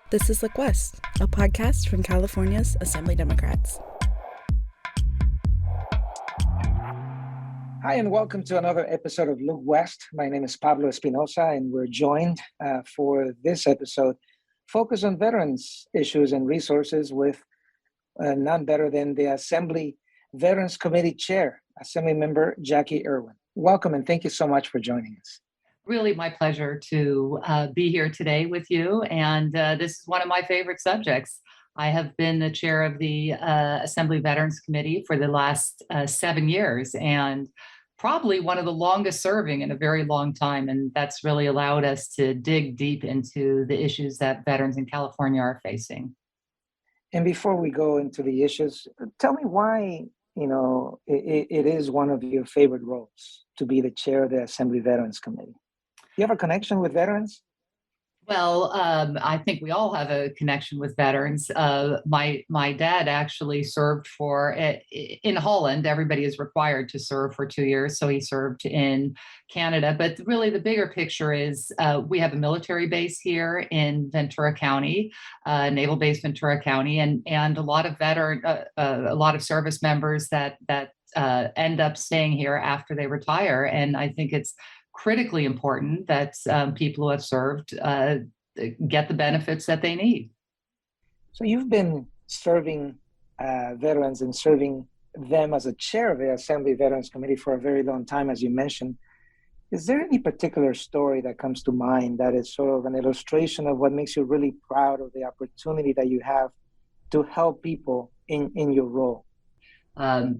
This is Look West, a podcast from California's Assembly Democrats. Hi, and welcome to another episode of Look West. My name is Pablo Espinoza, and we're joined for this episode, focus on veterans issues and resources with none better than the Assembly Veterans Committee Chair, Assembly Member Jacqui Irwin. Welcome, and thank you so much for joining us. Really my pleasure to be here today with you. And this is one of my favorite subjects. I have been the chair of the Assembly Veterans Committee for the last 7 years, and probably one of the longest serving in a very long time. And that's really allowed us to dig deep into the issues that veterans in California are facing. And before we go into the issues, tell me why, it is one of your favorite roles to be the chair of the Assembly Veterans Committee. You have a connection with veterans? Well, I think we all have a connection with veterans. My dad actually served in Holland. Everybody is required to serve for 2 years, so he served in Canada. But really, the bigger picture is we have a military base here in Ventura County, Naval Base Ventura County, and a lot of a lot of service members that end up staying here after they retire. And I think it's critically important that people who have served get the benefits that they need. So you've been serving veterans and serving them as a chair of the Assembly Veterans Committee for a very long time, as you mentioned. Is there any particular story that comes to mind that is sort of an illustration of what makes you really proud of the opportunity that you have to help people in your role? I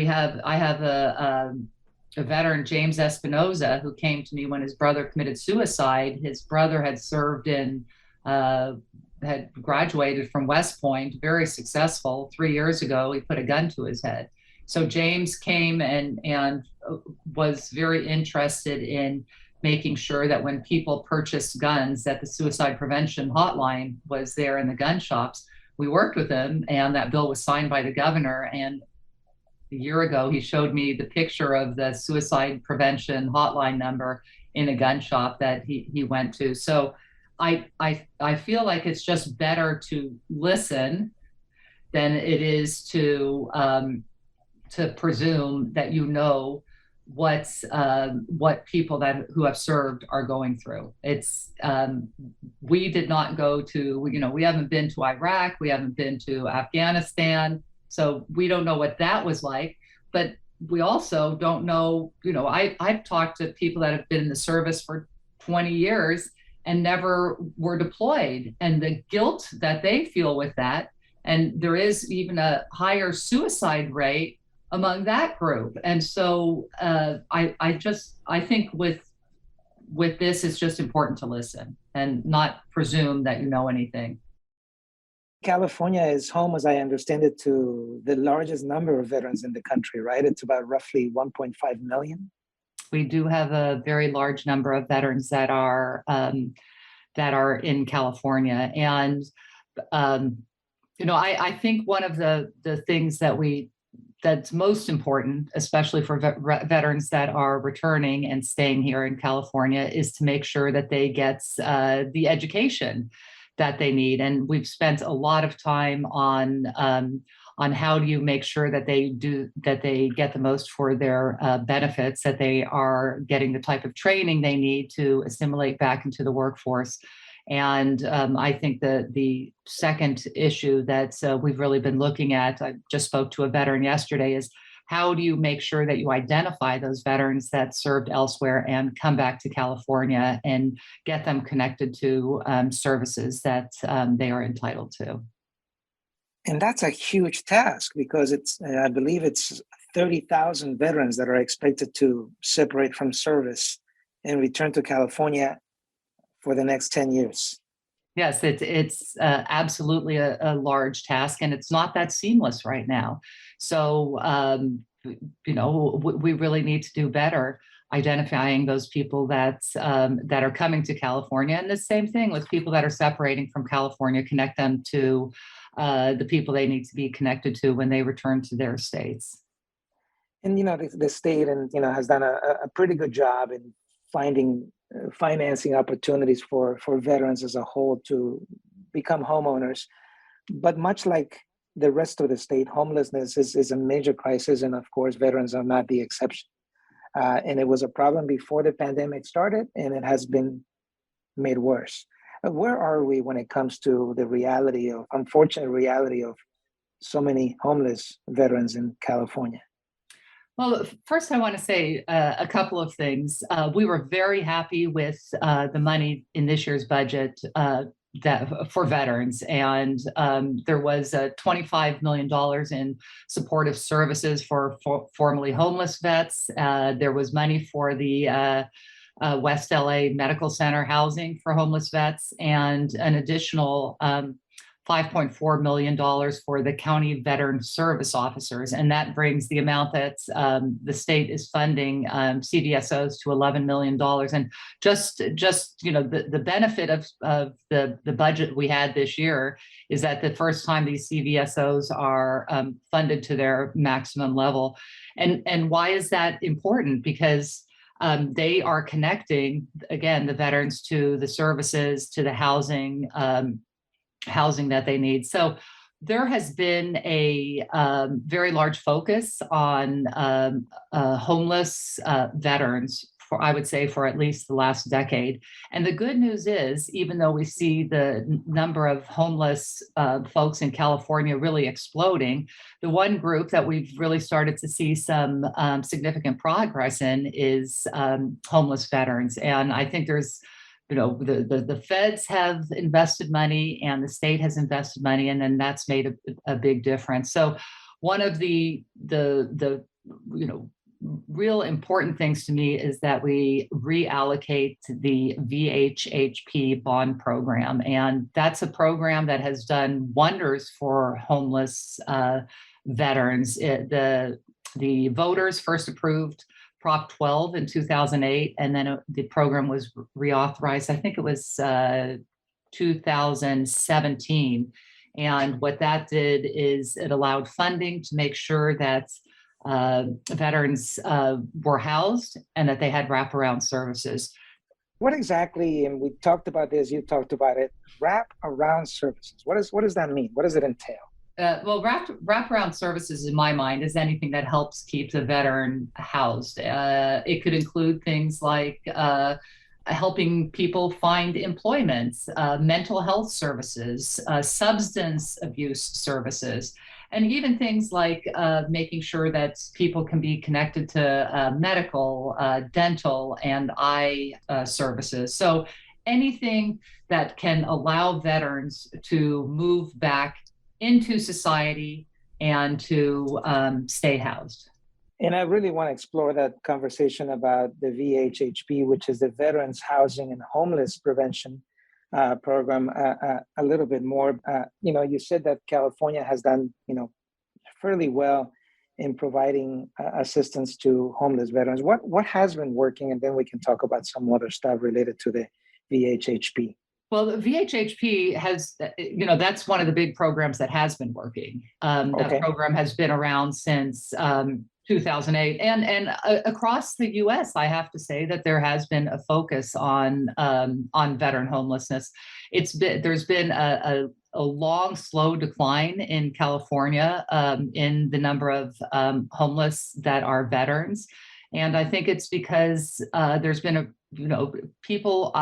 have a veteran, James Espinoza, who came to me when his brother committed suicide. His brother had served had graduated from West Point, very successful. 3 years ago, he put a gun to his head. So James came and was very interested in making sure that when people purchased guns, that the suicide prevention hotline was there in the gun shops. We worked with him, and that bill was signed by the governor. And a year ago, he showed me the picture of the suicide prevention hotline number in a gun shop that he went to. So I feel like it's just better to listen than it is to presume that you know what people who have served are going through. We did not go to, we haven't been to Iraq, we haven't been to Afghanistan. So we don't know what that was like, but we also don't know, I've talked to people that have been in the service for 20 years and never were deployed, and the guilt that they feel with that. And there is even a higher suicide rate among that group. And so I think with this, it's just important to listen and not presume that you know anything. California is home, as I understand it, to the largest number of veterans in the country, right? It's about roughly 1.5 million. We do have a very large number of veterans that are in California. And, I think one of the things that's most important, especially for veterans that are returning and staying here in California, is to make sure that they get the education that they need. And we've spent a lot of time on how do you make sure that they get the most for their benefits, that they are getting the type of training they need to assimilate back into the workforce. And I think the second issue that we've really been looking at, I just spoke to a veteran yesterday, is how do you make sure that you identify those veterans that served elsewhere and come back to California and get them connected to services that they are entitled to? And that's a huge task because I believe it's 30,000 veterans that are expected to separate from service and return to California for the next 10 years. Yes, it's absolutely a large task, and it's not that seamless right now. So, we really need to do better identifying those people that are coming to California, and the same thing with people that are separating from California. Connect them to the people they need to be connected to when they return to their states. And the state has done a pretty good job in finding financing opportunities for veterans as a whole to become homeowners. But much like the rest of the state, homelessness is a major crisis, and of course, veterans are not the exception. And it was a problem before the pandemic started, and it has been made worse. Where are we when it comes to the unfortunate reality of so many homeless veterans in California? Well, first, I want to say a couple of things. We were very happy with the money in this year's budget that for veterans, and there was $25 million in supportive services for formerly homeless vets. There was money for the West LA Medical Center housing for homeless vets, and an additional $5.4 million for the county veteran service officers. And that brings the amount that the state is funding CVSOs to $11 million. And just the benefit of the budget we had this year is that the first time these CVSOs are funded to their maximum level. And why is that important? Because they are connecting, again, the veterans to the services, to the housing that they need. So there has been a very large focus on homeless veterans I would say, for at least the last decade. And the good news is, even though we see the number of homeless folks in California really exploding, the one group that we've really started to see some significant progress in is homeless veterans. And I think there's the feds have invested money and the state has invested money, and then that's made a big difference. So one of the real important things to me is that we reallocate the VHHP bond program. And that's a program that has done wonders for homeless veterans. The voters first approved Prop 12 in 2008, and then the program was reauthorized, I think it was 2017. And what that did is it allowed funding to make sure that veterans were housed and that they had wraparound services. What exactly, and we talked about this, you talked about it, wraparound services. What does that mean? What does it entail? Well, wraparound services, in my mind, is anything that helps keep the veteran housed. It could include things like helping people find employment, mental health services, substance abuse services, and even things like making sure that people can be connected to medical, dental, and eye services. So anything that can allow veterans to move back into society and to stay housed. And I really want to explore that conversation about the VHHP, which is the Veterans Housing and Homeless Prevention program, a little bit more. You said that California has done, fairly well in providing assistance to homeless veterans. What has been working? And then we can talk about some other stuff related to the VHHP. Well, the VHHP has, that's one of the big programs that has been working. That program has been around since 2008, and across the U.S., I have to say that there has been a focus on veteran homelessness. There's been a long, slow decline in California in the number of homeless that are veterans. And I think it's because there's been people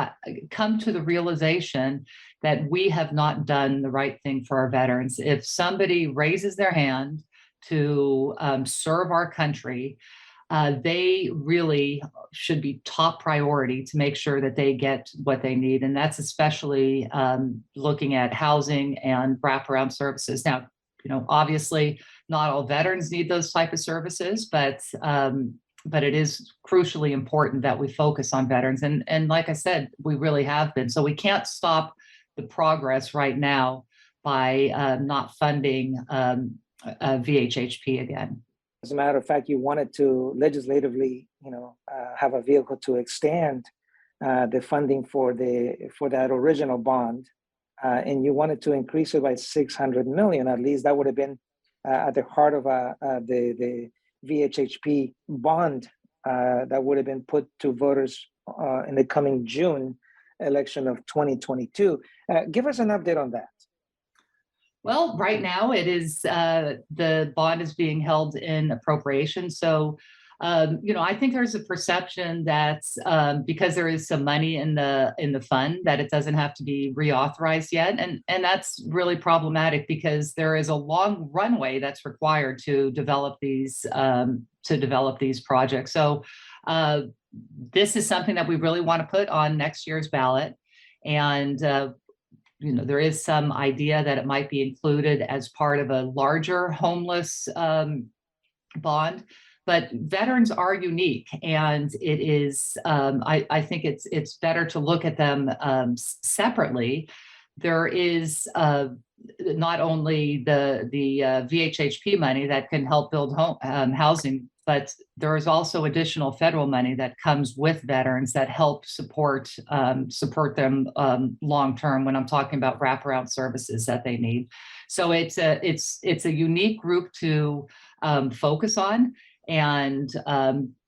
come to the realization that we have not done the right thing for our veterans. If somebody raises their hand to serve our country, they really should be top priority to make sure that they get what they need. And that's especially looking at housing and wraparound services. Now, obviously not all veterans need those type of services, but it is crucially important that we focus on veterans. And like I said, we really have been. So we can't stop the progress right now by not funding VHHP again. As a matter of fact, you wanted to legislatively, have a vehicle to extend the funding for that original bond, and you wanted to increase it by $600 million. At least that would have been at the heart of the VHHP bond that would have been put to voters in the coming June. election of 2022. Give us an update on that. Well, right now it is the bond is being held in appropriation. So, I think there's a perception that because there is some money in the fund that it doesn't have to be reauthorized yet, and that's really problematic because there is a long runway that's required to develop these projects. So, this is something that we really want to put on next year's ballot, and there is some idea that it might be included as part of a larger homeless bond. But veterans are unique, and it is. I think it's better to look at them separately. There is not only the VHHP money that can help build housing, but there is also additional federal money that comes with veterans that help support them long term. When I'm talking about wraparound services that they need, so it's a unique group to focus on. And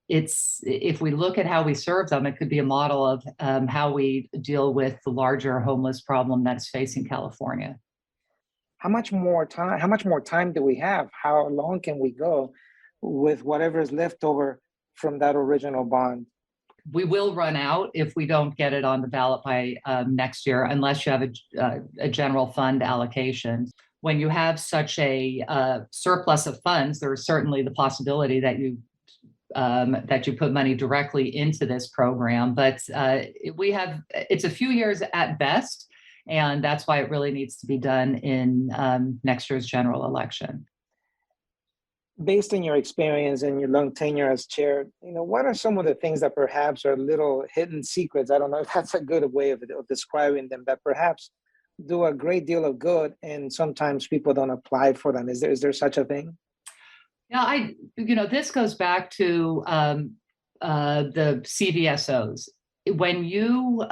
if we look at how we serve them, it could be a model of how we deal with the larger homeless problem that's facing California. How much more time do we have? How long can we go with whatever is left over from that original bond? We will run out if we don't get it on the ballot by next year, unless you have a general fund allocation. When you have such a surplus of funds, there is certainly the possibility that you put money directly into this program. But it's a few years at best, and that's why it really needs to be done in next year's general election. Based on your experience and your long tenure as chair, what are some of the things that perhaps are little hidden secrets? I don't know if that's a good way of describing them, that perhaps do a great deal of good, and sometimes people don't apply for them. Is there such a thing? Yeah, this goes back to the CVSOs. When you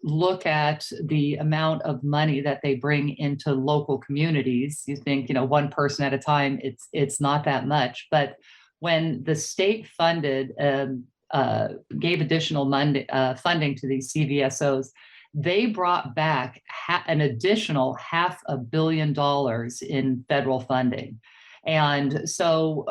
look at the amount of money that they bring into local communities, you think, one person at a time, it's not that much. But when the state funded, gave additional funding to these CVSOs, they brought back an additional $500 million in federal funding. And so,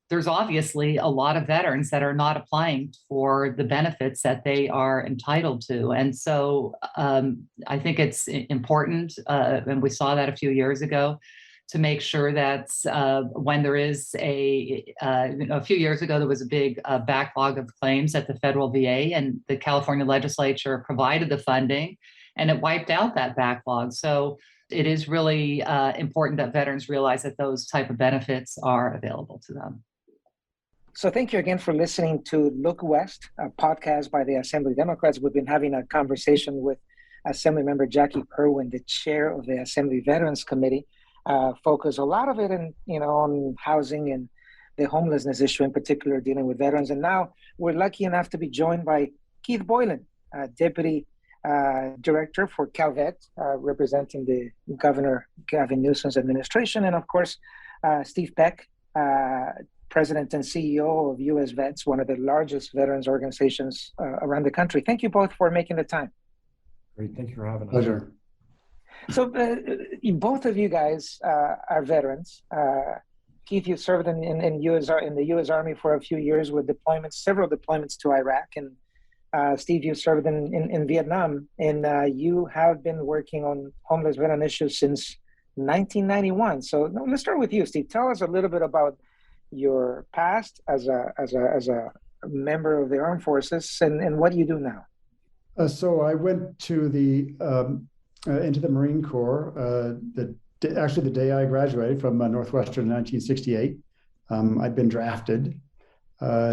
there's obviously a lot of veterans that are not applying for the benefits that they are entitled to. And so I think it's important, and we saw that a few years ago, to make sure that when there is a few years ago, there was a big backlog of claims at the federal VA, and the California legislature provided the funding, and it wiped out that backlog. So it is really important that veterans realize that those type of benefits are available to them. So thank you again for listening to Look West, a podcast by the Assembly Democrats. We've been having a conversation with Assemblymember Jacqui, the chair of the Assembly Veterans Committee. Focus a lot of it on housing and the homelessness issue in particular, dealing with veterans. And now we're lucky enough to be joined by Keith Boylan, Deputy Director for CalVet, representing the Governor Newsom's administration, and of course, Steve Peck, President and CEO of U.S. Vets, one of the largest veterans organizations around the country. Thank you both for making the time. Great, thank you for having us. Pleasure. So both of you guys are veterans. Keith, you served in the U.S. Army for a few years with several deployments to Iraq, and Steve, you served in Vietnam, and you have been working on homeless veteran issues since 1991. So let's start with you, Steve. Tell us a little bit about your past as a member of the armed forces and what you do now. So I went to into the Marine Corps actually the day I graduated from Northwestern in 1968. I'd been drafted,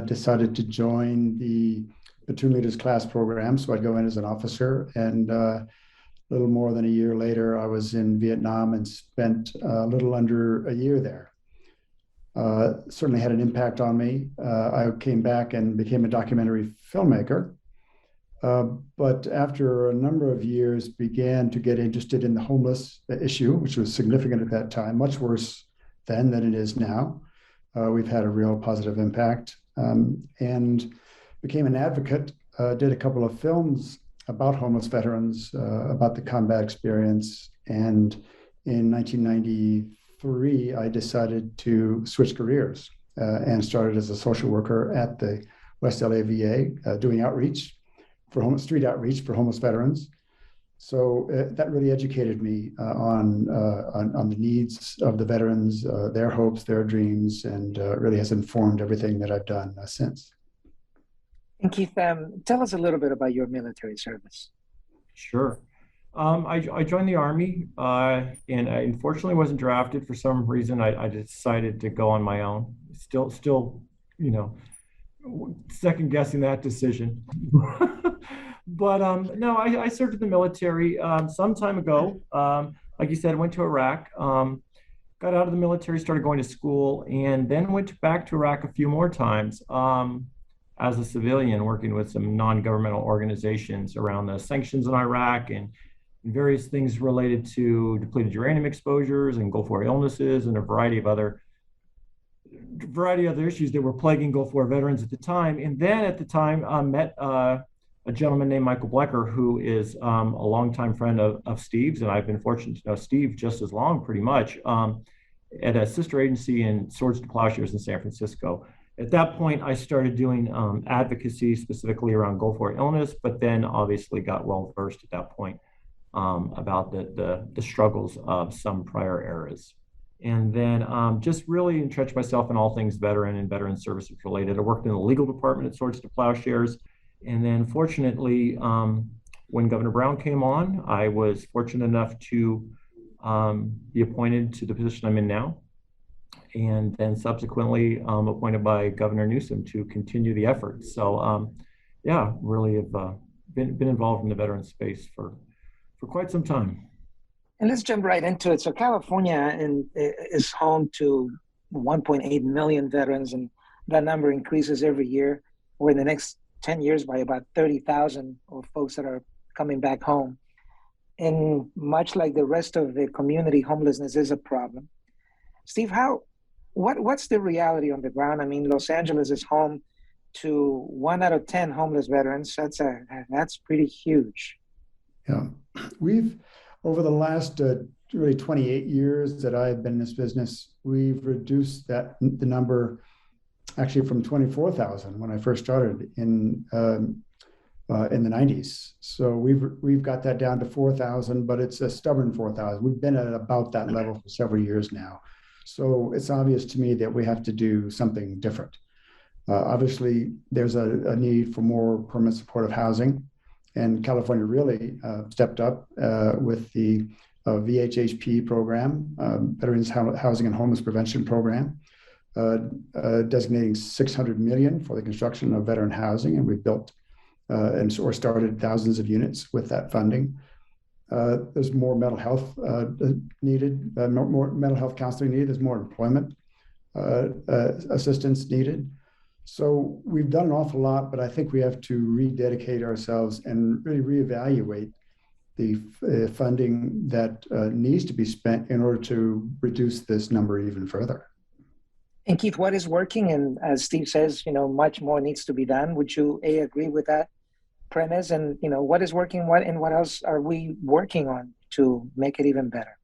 decided to join the Platoon Leaders Class program, so I'd go in as an officer, and a little more than a year later, I was in Vietnam and spent a little under a year there. Certainly had an impact on me. I came back and became a documentary filmmaker, but after a number of years began to get interested in the homeless issue, which was significant at that time, much worse then than it is now. We've had a real positive impact, and became an advocate did a couple of films about homeless veterans, about the combat experience. And in 1993, I decided to switch careers and started as a social worker at the West LA VA, doing outreach for street outreach for homeless veterans. So that really educated me on the needs of the veterans, their hopes, their dreams, and really has informed everything that I've done since. And Keith, tell us a little bit about your military service. Sure. I joined the Army, and I unfortunately wasn't drafted for some reason. I decided to go on my own. Still, second guessing that decision. But no, I served in the military some time ago. Like you said, went to Iraq, got out of the military, started going to school, and then went back to Iraq a few more times as a civilian, working with some non-governmental organizations around the sanctions in Iraq and various things related to depleted uranium exposures and Gulf War illnesses and a variety of other issues that were plaguing Gulf War veterans at the time. And then at the time, I met a gentleman named Michael Blecker, who is a longtime friend of Steve's, and I've been fortunate to know Steve just as long, pretty much, at a sister agency in Swords to Plowshares in San Francisco. At that point, I started doing advocacy specifically around Gulf War illness, but then obviously got well versed at that point about the struggles of some prior eras. And then just really entrenched myself in all things veteran and veteran services related. I worked in the legal department at Swords to Plowshares. And then fortunately, when Governor Brown came on, I was fortunate enough to be appointed to the position I'm in now. And then subsequently appointed by Governor Newsom to continue the effort. So yeah, really have been involved in the veteran space for quite some time. And let's jump right into it. So California is home to 1.8 million veterans, and that number increases every year. Or in the next 10 years by about 30,000 of folks that are coming back home. And much like the rest of the community, homelessness is a problem. Steve, what's the reality on the ground? I mean, Los Angeles is home to 1 out of 10 homeless veterans. That's pretty huge. Yeah, we've, over the last really 28 years that I've been in this business, we've reduced the number actually from 24,000 when I first started in the 90s. So we've got that down to 4,000, but it's a stubborn 4,000. We've been at about that level for several years now. So it's obvious to me that we have to do something different. Obviously, there's a need for more permanent supportive housing, and California really stepped up with the VHHP program, Veterans Housing and Homeless Prevention Program, designating $600 million for the construction of veteran housing, and we built or started thousands of units with that funding. There's more mental health needed, more mental health counseling needed. There's more employment assistance needed. So we've done an awful lot, but I think we have to rededicate ourselves and really reevaluate the funding that needs to be spent in order to reduce this number even further. And Keith, what is working? And as Steve says, much more needs to be done. Would you agree with that premise? And what is working? What else are we working on to make it even better?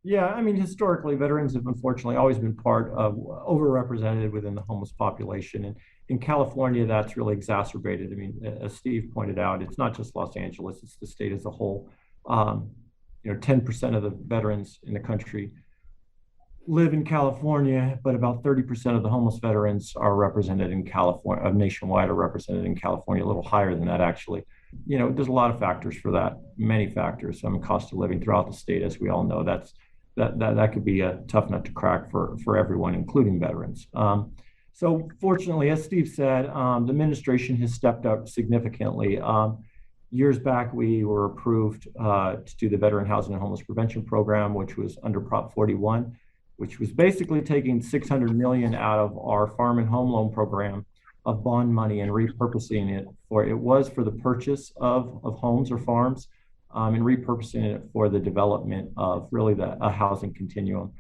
Yeah, I mean, historically, veterans have unfortunately always been overrepresented within the homeless population. And in California, that's really exacerbated. I mean, as Steve pointed out, it's not just Los Angeles, it's the state as a whole. 10% of the veterans in the country live in California, but about 30% of the homeless veterans are represented in California, nationwide are represented in California, a little higher than that, actually. There's a lot of factors for that, many factors. Some cost of living throughout the state, as we all know, that could be a tough nut to crack for everyone, including veterans. So fortunately, as Steve said, the administration has stepped up significantly. Years back, we were approved to do the Veteran Housing and Homeless Prevention Program, which was under Prop 41, which was basically taking $600 million out of our farm and home loan program of bond money and repurposing it for the purchase of homes or farms, and repurposing it for the development of really a housing continuum,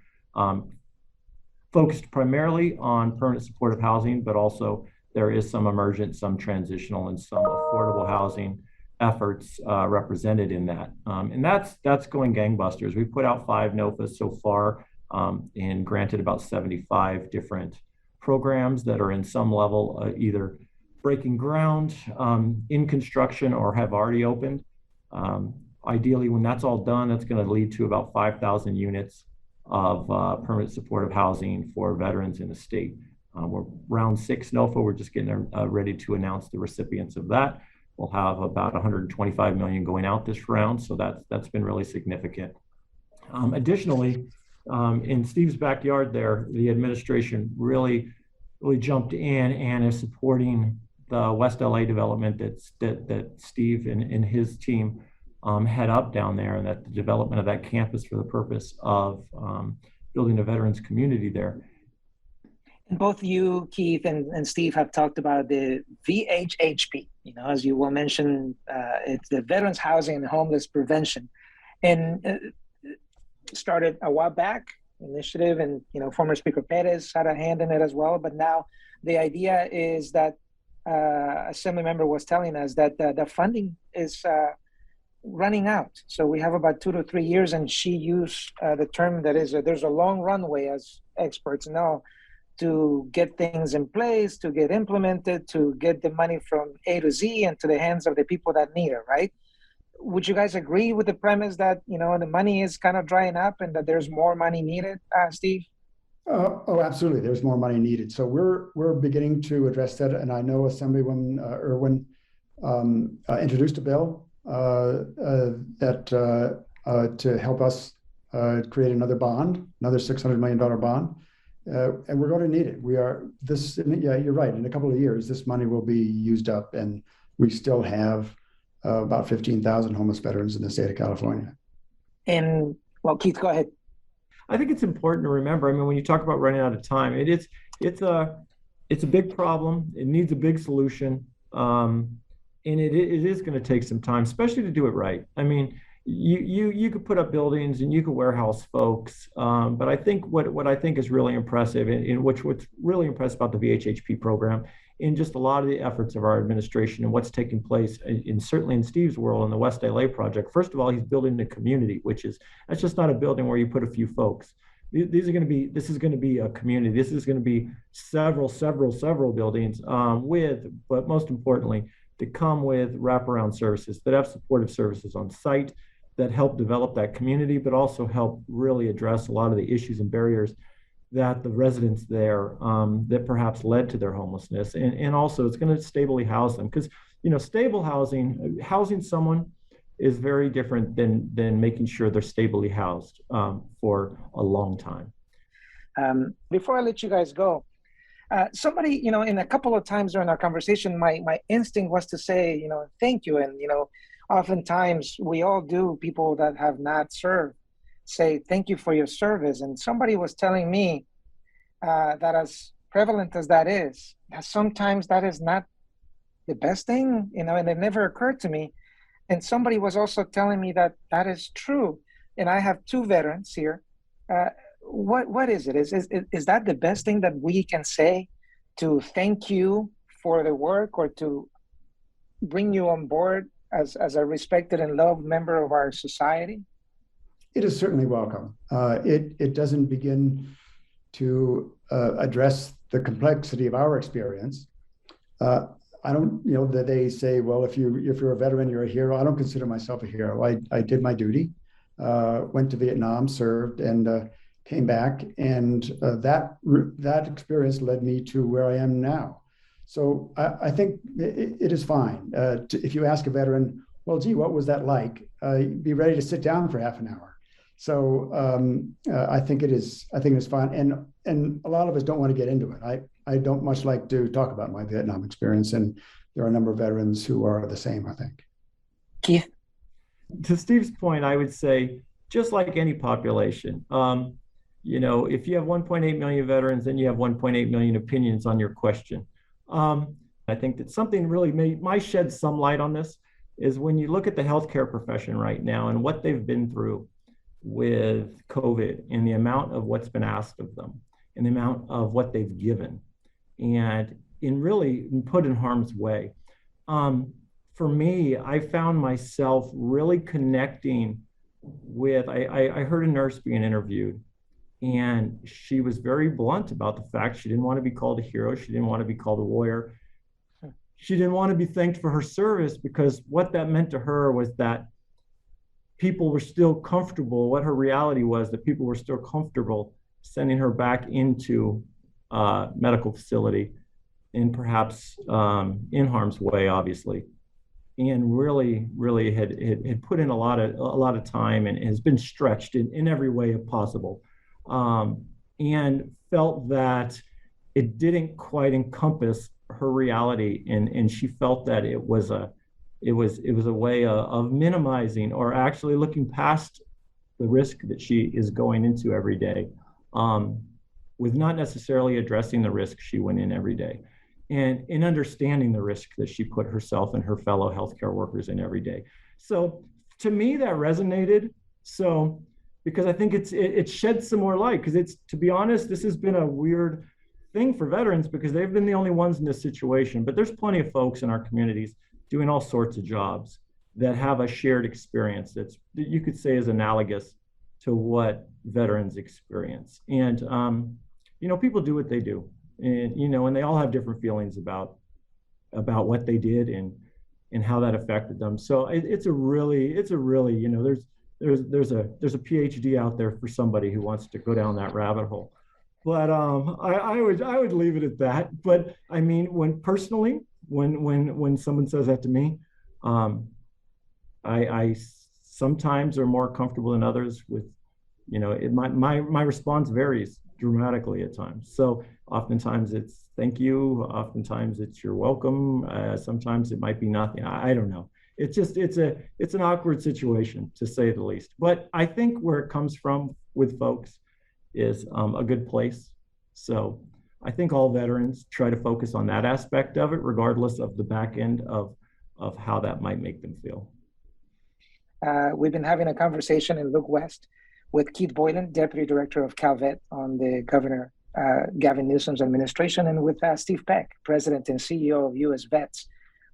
focused primarily on permanent supportive housing, but also there is some emergent, some transitional, and some affordable housing efforts represented in that. And that's going gangbusters. We've put out 5 NOFAs so far and granted about 75 different programs that are in some level either breaking ground, in construction, or have already opened. Ideally, when that's all done, that's going to lead to about 5,000 units of permanent supportive housing for veterans in the state. We're round 6 NOFA. We're just getting ready to announce the recipients of that. We'll have about 125 million going out this round, so that's been really significant. Additionally, in Steve's backyard there, the administration really jumped in and is supporting the West LA development that Steve and his team head up down there, and that the development of that campus for the purpose of building a veterans community there. Both you, Keith, and Steve have talked about the VHHP. You know, as you will mention, it's the Veterans Housing and Homeless Prevention, and started a while back initiative, and former Speaker Perez had a hand in it as well. But now the idea is that Assembly member was telling us that the funding is running out. So we have about 2 to 3 years, and she used the term that is there's a long runway, as experts know, to get things in place, to get implemented, to get the money from A to Z and to the hands of the people that need it, right? Would you guys agree with the premise that, the money is kind of drying up and that there's more money needed, Steve? Oh, absolutely. There's more money needed. So we're beginning to address that. And I know Assemblywoman Irwin introduced a bill that to help us create another bond, another $600 million bond. And we're going to need it. Yeah, you're right. In a couple of years, this money will be used up, and we still have about 15,000 homeless veterans in the state of California. And well, Keith, go ahead. I think it's important to remember. I mean, when you talk about running out of time, it's a big problem. It needs a big solution, and it is going to take some time, especially to do it right. I mean, you could put up buildings and you could warehouse folks, but I think what I think is really impressive, and what's really impressive about the VHHP program, in just a lot of the efforts of our administration and what's taking place, certainly in Steve's world in the West LA project. First of all, he's building a community, that's just not a building where you put a few folks. This is going to be a community. This is going to be several buildings but most importantly, to come with wraparound services that have supportive services on site that help develop that community, but also help really address a lot of the issues and barriers that the residents there that perhaps led to their homelessness. And also it's going to stably house them, because stable housing someone is very different than making sure they're stably housed for a long time. Before I let you guys go, somebody, in a couple of times during our conversation, my instinct was to say, thank you. And, oftentimes we all do, people that have not served, say, thank you for your service. And somebody was telling me that as prevalent as that is, that sometimes that is not the best thing, and it never occurred to me. And somebody was also telling me that that is true. And I have 2 veterans here. What is it? Is that the best thing that we can say, to thank you for the work, or to bring you on board as a respected and loved member of our society? It is certainly welcome. It doesn't begin to address the complexity of our experience. I don't, that they say, well, if you're a veteran, you're a hero. I don't consider myself a hero. I did my duty, went to Vietnam, served, and came back, and that experience led me to where I am now. So I think it is fine. If you ask a veteran, well, gee, what was that like? Be ready to sit down for half an hour. So I think it's fine. And a lot of us don't want to get into it. I don't much like to talk about my Vietnam experience, and there are a number of veterans who are the same, I think. Keith? To Steve's point, I would say, just like any population, if you have 1.8 million veterans, then you have 1.8 million opinions on your question. I think that something really might shed some light on this is when you look at the healthcare profession right now and what they've been through with COVID, and the amount of what's been asked of them and the amount of what they've given. And put in harm's way. For me, I found myself really connecting with, I heard a nurse being interviewed, and she was very blunt about the fact she didn't want to be called a hero. She didn't want to be called a warrior. She didn't want to be thanked for her service, because what that meant to her was that people were still comfortable. What her reality was, that people were still comfortable sending her back into a medical facility, and perhaps in harm's way, obviously, and really had put in a lot of time and has been stretched in every way possible, and felt that it didn't quite encompass her reality, and she felt that it was a way of minimizing, or actually looking past the risk that she is going into every day, with not necessarily addressing the risk she went in every day, and in understanding the risk that she put herself and her fellow healthcare workers in every day. So to me, that resonated. So, because I think it sheds some more light, because to be honest, this has been a weird thing for veterans, because they've been the only ones in this situation, but there's plenty of folks in our communities doing all sorts of jobs that have a shared experience that you could say is analogous to what veterans experience. And, people do what they do, and, and they all have different feelings about what they did and how that affected them. So it's a really, there's a PhD out there for somebody who wants to go down that rabbit hole. But I would leave it at that. But I mean, when someone says that to me, I sometimes are more comfortable than others with, my response varies dramatically at times. So oftentimes it's thank you, oftentimes it's you're welcome, sometimes it might be nothing. I don't know. It's just it's an awkward situation, to say the least. But I think where it comes from with folks is a good place. So I think all veterans try to focus on that aspect of it, regardless of the back end of how that might make them feel. We've been having a conversation in Look West with Keith Boylan, Deputy Director of CalVet on the Governor Gavin Newsom's administration, and with Steve Peck, President and CEO of US Vets,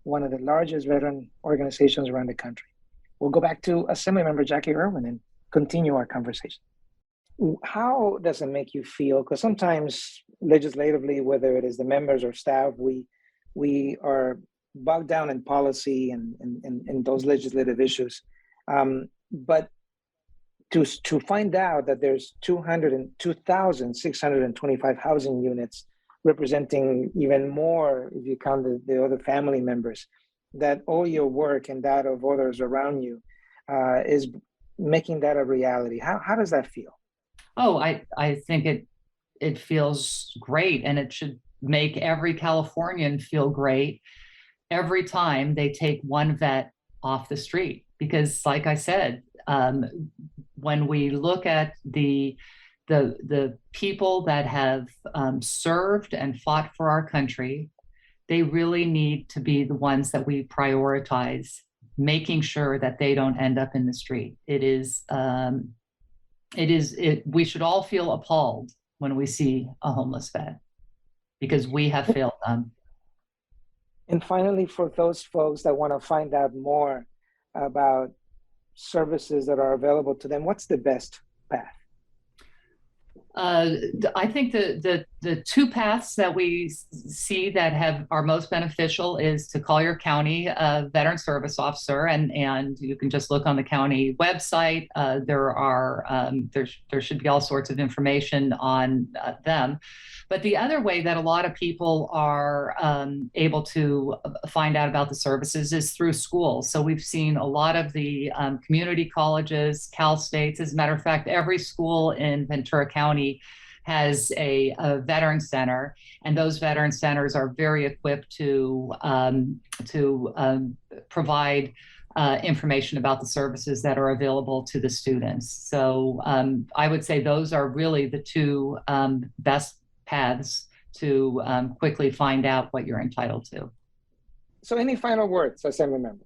one of the largest veteran organizations around the country. We'll go back to Assemblymember Jacqui Irwin and continue our conversation. How does it make you feel? Because sometimes legislatively, whether it is the members or staff, we are bogged down in policy and those legislative issues. But to find out that there's 202,625 housing units, representing even more if you count the other family members, that all your work and that of others around you is making that a reality. How does that feel? Oh, I think it feels great, and it should make every Californian feel great every time they take one vet off the street. Because like I said, when we look at the people that have served and fought for our country, they really need to be the ones that we prioritize, making sure that they don't end up in the street. We should all feel appalled when we see a homeless vet, because we have failed them. And finally, for those folks that want to find out more about services that are available to them, what's the best path? I think the two paths that we see that are most beneficial is to call your county veteran service officer, and you can just look on the county website. There should be all sorts of information on them. But the other way that a lot of people are able to find out about the services is through schools. So we've seen a lot of the community colleges, Cal States. As a matter of fact, every school in Ventura County has a veteran center, and those veteran centers are very equipped to provide information about the services that are available to the students. So I would say those are really the two best paths to quickly find out what you're entitled to. So any final words, Assembly Member?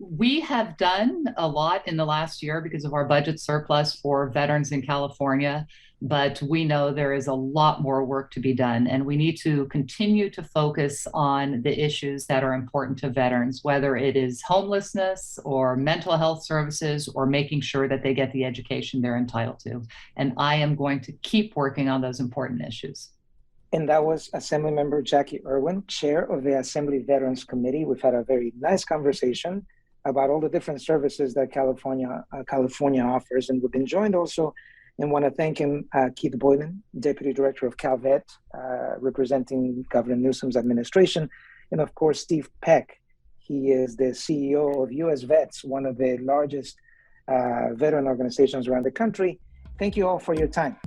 We have done a lot in the last year because of our budget surplus for veterans in California, but we know there is a lot more work to be done, and we need to continue to focus on the issues that are important to veterans, whether it is homelessness or mental health services or making sure that they get the education they're entitled to. And I am going to keep working on those important issues. And that was Assemblymember Jacqui Irwin, chair of the Assembly Veterans Committee. We've had a very nice conversation about all the different services that California offers. And we've been joined also, and want to thank him, Keith Boylan, Deputy Director of CalVet, representing Governor Newsom's administration. And of course, Steve Peck. He is the CEO of US Vets, one of the largest veteran organizations around the country. Thank you all for your time.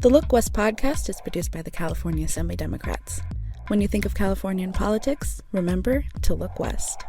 The Look West podcast is produced by the California Assembly Democrats. When you think of Californian politics, remember to look west.